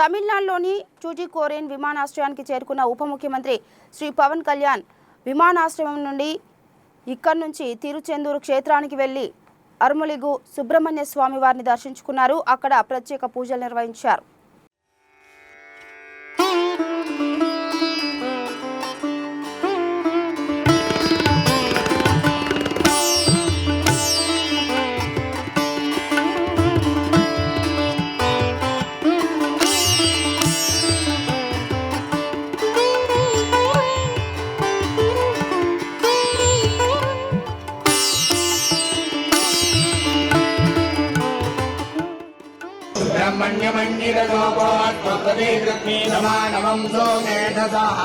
తమిళనాడులోని ట్యూటికోరిన్ విమానాశ్రయానికి చేరుకున్న ఉప ముఖ్యమంత్రి శ్రీ పవన్ కళ్యాణ్ విమానాశ్రయం నుండి ఇక్కడి నుంచి తిరుచెందూరు క్షేత్రానికి వెళ్లి అరుమలిగు సుబ్రహ్మణ్య స్వామి వారిని దర్శించుకున్నారు. అక్కడ ప్రత్యేక పూజలు నిర్వహించారు. ब्रह्मण्यमण्डिरलोको त्वत्तदे कृत्मे नमानवं सोमेधसः